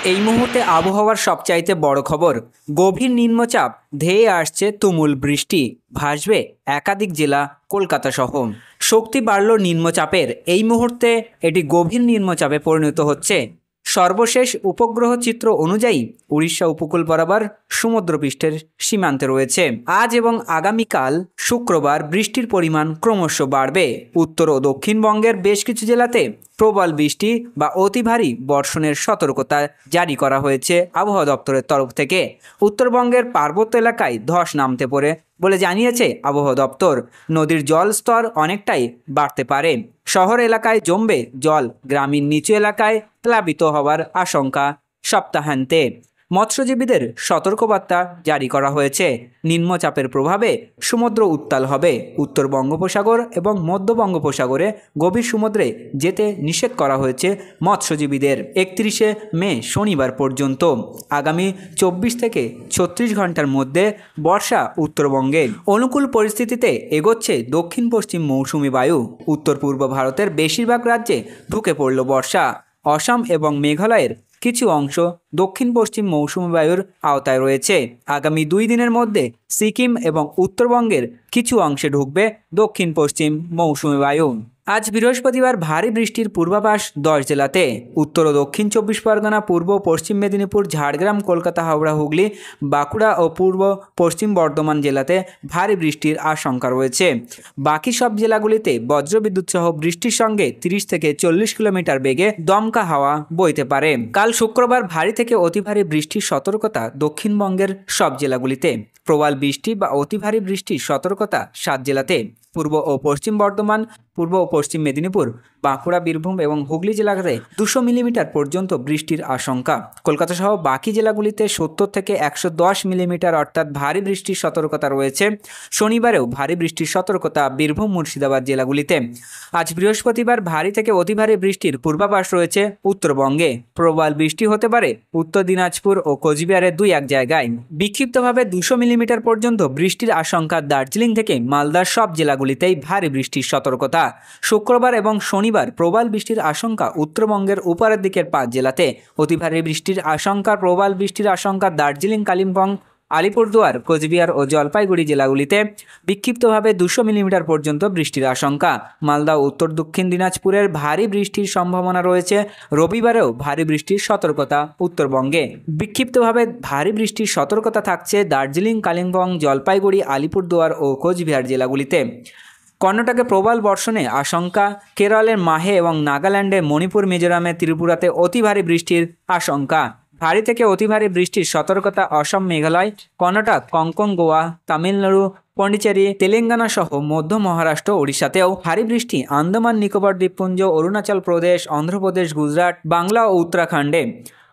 এই মুহূর্তে আবহাওয়ার সবচাইতে বড় খবর, গভীর নিম্নচাপ ধেয়ে আসছে তুমুল বৃষ্টি, ভাসবে একাধিক জেলা কলকাতা সহ। শক্তি বাড়ল নিম্নচাপের, এই মুহূর্তে এটি গভীর নিম্নচাপে পরিণত হচ্ছে। সর্বশেষ উপগ্রহ চিত্র অনুযায়ী উড়িষ্যা উপকূল বরাবর সমুদ্রপৃষ্ঠের সীমান্তে রয়েছে। আজ এবং আগামীকাল শুক্রবার বৃষ্টির পরিমাণ ক্রমশ বাড়বে। উত্তর ও দক্ষিণবঙ্গের বেশ কিছু জেলাতে প্রবল বৃষ্টি বা অতি ভারী বর্ষণের সতর্কতা জারি করা হয়েছে আবহাওয়া দপ্তরের তরফ থেকে। উত্তরবঙ্গের পার্বত্য এলাকায় ধস নামতে পারে বলে জানিয়েছে আবহাওয়া দপ্তর। নদীর জল স্তর অনেকটাই বাড়তে পারে। শহর এলাকায় জমবে জল, গ্রামীণ নিচু এলাকায় প্লাবিত হওয়ার আশঙ্কা সপ্তাহান্তে। মৎস্যজীবীদের সতর্কবার্তা জারি করা হয়েছে। নিম্নচাপের প্রভাবে সমুদ্র উত্তাল হবে। উত্তর বঙ্গোপসাগর এবং মধ্য বঙ্গোপসাগরে গভীর সমুদ্রে যেতে নিষেধ করা হয়েছে মৎস্যজীবীদের 31শে মে শনিবার পর্যন্ত। আগামী 24 থেকে 36 ঘন্টার মধ্যে বর্ষা উত্তরবঙ্গে। অনুকূল পরিস্থিতিতে এগোচ্ছে দক্ষিণ পশ্চিম মৌসুমি বায়ু। উত্তর পূর্ব ভারতের বেশিরভাগ রাজ্যে ঢুকে পড়ল বর্ষা। অসম এবং মেঘালয়ের কিছু অংশ দক্ষিণ পশ্চিম মৌসুমি বায়ুর আওতায় রয়েছে। আগামী 2 দিনের মধ্যে সিকিম এবং উত্তরবঙ্গের কিছু অংশে ঢুকবে দক্ষিণ পশ্চিম মৌসুমি বায়ু। আজ বৃহস্পতিবার ভারী বৃষ্টির পূর্বাভাস 10 জেলাতে। উত্তর ও দক্ষিণ 24 পরগনা, পূর্ব ও পশ্চিম মেদিনীপুর, ঝাড়গ্রাম, কলকাতা, হাওড়া, হুগলি, বাঁকুড়া ও পূর্ব পশ্চিম বর্ধমান জেলাতে ভারী বৃষ্টির আশঙ্কা রয়েছে। বাকি সব জেলাগুলিতে বজ্রবিদ্যুৎ সহ বৃষ্টির সঙ্গে 30 থেকে 40 কিলোমিটার বেগে দমকা হাওয়া বইতে পারে। কাল শুক্রবার ভারী থেকে অতি ভারী বৃষ্টির সতর্কতা দক্ষিণবঙ্গের সব জেলাগুলিতে। প্রবল বৃষ্টি বা অতি ভারী বৃষ্টির সতর্কতা 7 জেলাতে। পূর্ব ও পশ্চিম বর্ধমান, পূর্ব ও পশ্চিম মেদিনীপুর, বাঁকুড়া, বীরভূম এবং হুগলি জেলাতে 200 মিলিমিটার পর্যন্ত বৃষ্টির আশঙ্কা। কলকাতা সহ বাকি জেলাগুলিতে 70 থেকে 110 মিলিমিটার অর্থাৎ ভারী বৃষ্টির সতর্কতা রয়েছে। শনিবারেও ভারী বৃষ্টির সতর্কতা বীরভূম, মুর্শিদাবাদ জেলাগুলিতে। আজ বৃহস্পতিবার ভারী থেকে অতি ভারী বৃষ্টির পূর্বাভাস রয়েছে উত্তরবঙ্গে। প্রবল বৃষ্টি হতে পারে উত্তর দিনাজপুর ও কোচবিহারের 2-1 জায়গায়। বিক্ষিপ্তভাবে 200 মিলিমিটার পর্যন্ত বৃষ্টির আশঙ্কা দার্জিলিং থেকে মালদার সব জেলাগুলিতেই ভারী বৃষ্টির সতর্কতা। শুক্রবার এবং শনিবার প্রবল বৃষ্টির আশঙ্কা উত্তরবঙ্গের উপরের দিকের 5 জেলাতে। অতি ভারী বৃষ্টির আশঙ্কা, প্রবল বৃষ্টির আশঙ্কা দার্জিলিং, কালিম্পং, আলিপুরদুয়ার, কোচবিহার ও জলপাইগুড়ি জেলাগুলিতে। বিক্ষিপ্তভাবে 200 মিলিমিটার পর্যন্ত বৃষ্টির আশঙ্কা। মালদা ও উত্তর দক্ষিণ দিনাজপুরের ভারী বৃষ্টির সম্ভাবনা রয়েছে। রবিবারেও ভারী বৃষ্টির সতর্কতা উত্তরবঙ্গে। বিক্ষিপ্তভাবে ভারী বৃষ্টির সতর্কতা থাকছে দার্জিলিং, কালিম্পং, জলপাইগুড়ি, আলিপুরদুয়ার ও কোচবিহার জেলাগুলিতে। কর্ণাটকে প্রবল বর্ষণে আশঙ্কা। কেরলের মাহে এবং নাগাল্যান্ডে, মণিপুর, মিজোরামে, ত্রিপুরাতে অতি ভারী বৃষ্টির আশঙ্কা। ভারী থেকে অতি ভারী বৃষ্টির সতর্কতা অসম, মেঘালয়, কর্ণাটক, কোঙ্কণ, গোয়া, তামিলনাড়ু, পন্ডিচেরি, তেলেঙ্গানা সহ মধ্য মহারাষ্ট্র, ওড়িশাতেও ভারী বৃষ্টি। আন্দামান নিকোবর দ্বীপপুঞ্জ, অরুণাচল প্রদেশ, অন্ধ্রপ্রদেশ, গুজরাট, বাংলা ও উত্তরাখণ্ডে।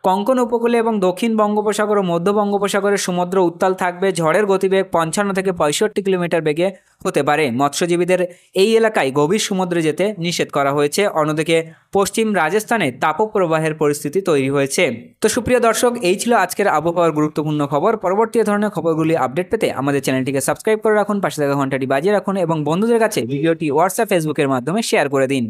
কোঙ্কণ উপকূলে এবং দক্ষিণ বঙ্গোপসাগর ও মধ্য বঙ্গোপসাগরের সমুদ্র উত্তাল থাকবে। ঝড়ের গতিবেগ 55 থেকে 65 কিলোমিটার বেগে হতে পারে। মৎস্যজীবীদের এই এলাকায় গভীর সমুদ্রে যেতে নিষেধ করা হয়েছে। অন্যদিকে পশ্চিম রাজস্থানে তাপপ্রবাহের পরিস্থিতি তৈরি হয়েছে। তো সুপ্রিয় দর্শক, এই ছিল আজকের আবহাওয়ার গুরুত্বপূর্ণ খবর। পরবর্তী ধরনের খবরগুলি আপডেট পেতে আমাদের চ্যানেলটিকে সাবস্ক্রাইব করে রাখুন, পাশে থাকা ঘন্টাটি বাজিয়ে রাখুন এবং বন্ধুদের কাছে ভিডিওটি হোয়াটসঅ্যাপ, ফেসবুকের মাধ্যমে শেয়ার করে দিন।